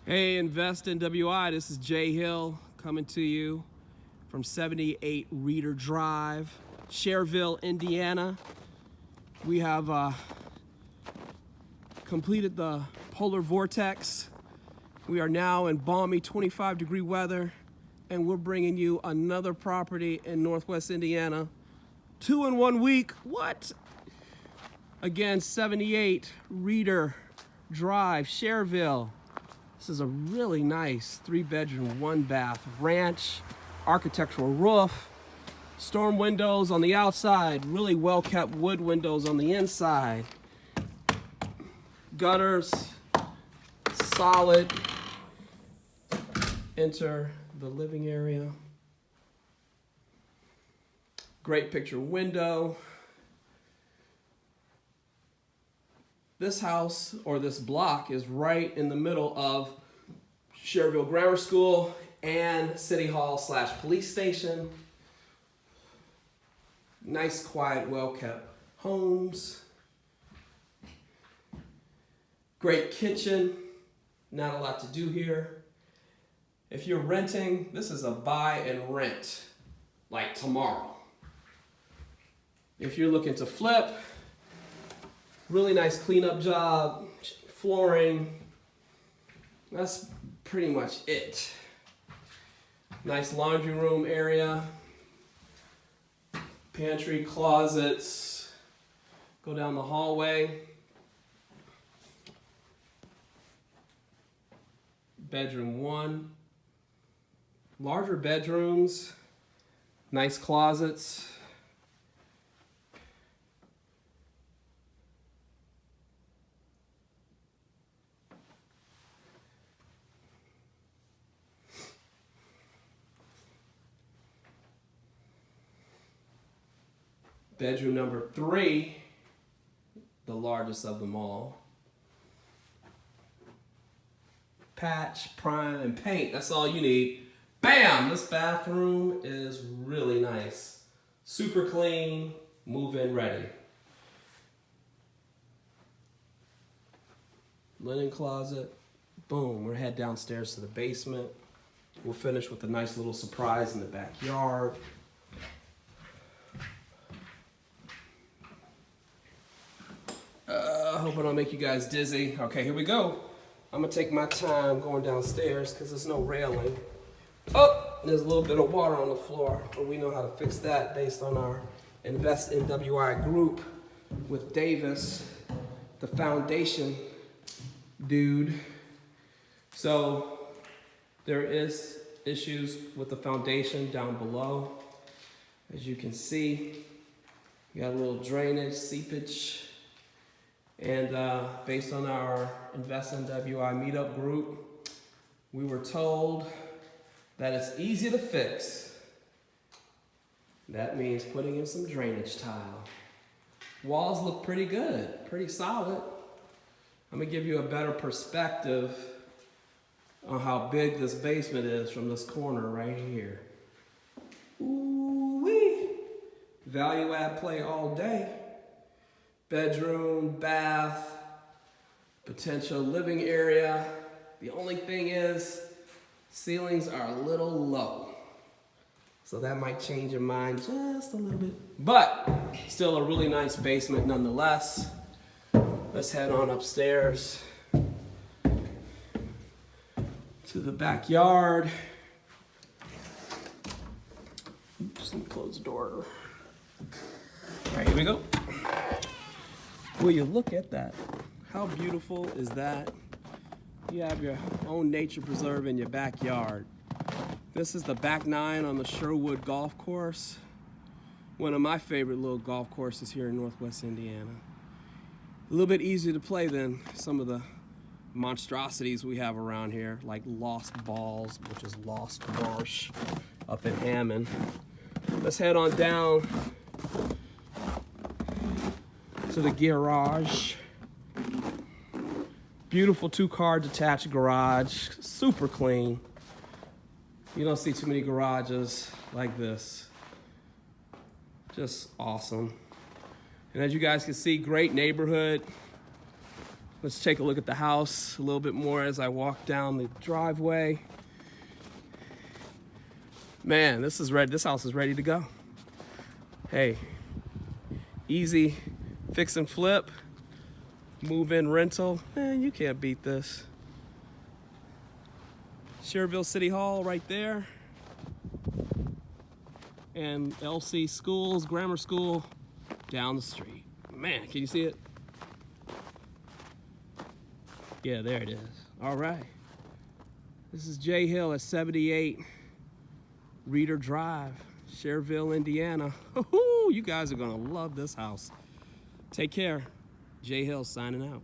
Hey, Invest NWI, this is Jay Hill coming to you from 78 Redar Drive, Schererville, Indiana. We have completed the polar vortex. We are now in balmy 25-degree weather, and we're bringing you another property in Northwest Indiana. 2 in 1 week, what? Again, 78 Redar Drive, Schererville. This is a really nice 3-bedroom, 1-bath ranch, architectural roof, storm windows on the outside, really well-kept wood windows on the inside, gutters, solid. Enter the living area. Great picture window. This house, or this block, is right in the middle of Schererville Grammar School and City Hall / police station. Nice, quiet, well-kept homes. Great kitchen. Not a lot to do here. If you're renting, this is a buy and rent, like tomorrow. If you're looking to flip, really nice cleanup job, flooring. That's pretty much it. Nice laundry room area, pantry, closets. Go down the hallway. Bedroom 1. Larger bedrooms, nice closets. Bedroom number 3, the largest of them all. Patch, prime, and paint, that's all you need. Bam! This bathroom is really nice. Super clean, move-in ready. Linen closet. Boom, we're head downstairs to the basement. We'll finish with a nice little surprise in the backyard. I hope I don't make you guys dizzy. Okay, here we go. I'm gonna take my time going downstairs because there's no railing. Oh, there's a little bit of water on the floor, but we know how to fix that based on our Invest NWI group with Davis, the foundation dude. So there is issues with the foundation down below. As you can see, you got a little drainage, seepage. And based on our Invest NWI meetup group, we were told that it's easy to fix. That means putting in some drainage tile. Walls look pretty good, pretty solid. I'm gonna give you a better perspective on how big this basement is from this corner right here. Ooh-wee. Value add play all day. Bedroom, bath, potential living area. The only thing is, ceilings are a little low. So that might change your mind just a little bit. But still a really nice basement nonetheless. Let's head on upstairs to the backyard. Oops, let me close the door. All right, here we go. Will you look at that? How beautiful is that? You have your own nature preserve in your backyard. This is the back 9 on the Sherwood Golf Course. One of my favorite little golf courses here in Northwest Indiana. A little bit easier to play than some of the monstrosities we have around here, like Lost Balls, which is Lost Marsh up in Hammond. Let's head on down to the garage. Beautiful 2-car detached garage, super clean. You don't see too many garages like this. Just awesome. And as you guys can see, great neighborhood. Let's take a look at the house a little bit more as I walk down the driveway. Man, this house is ready to go. Hey, easy fix and flip, move-in rental. Man, you can't beat this. Schererville City Hall right there. And LC Schools, Grammar School down the street. Man, can you see it? Yeah, there it is. All right. This is J Hill at 78 Redar Drive, Sherwood, Indiana. You guys are gonna love this house. Take care. J Hill signing out.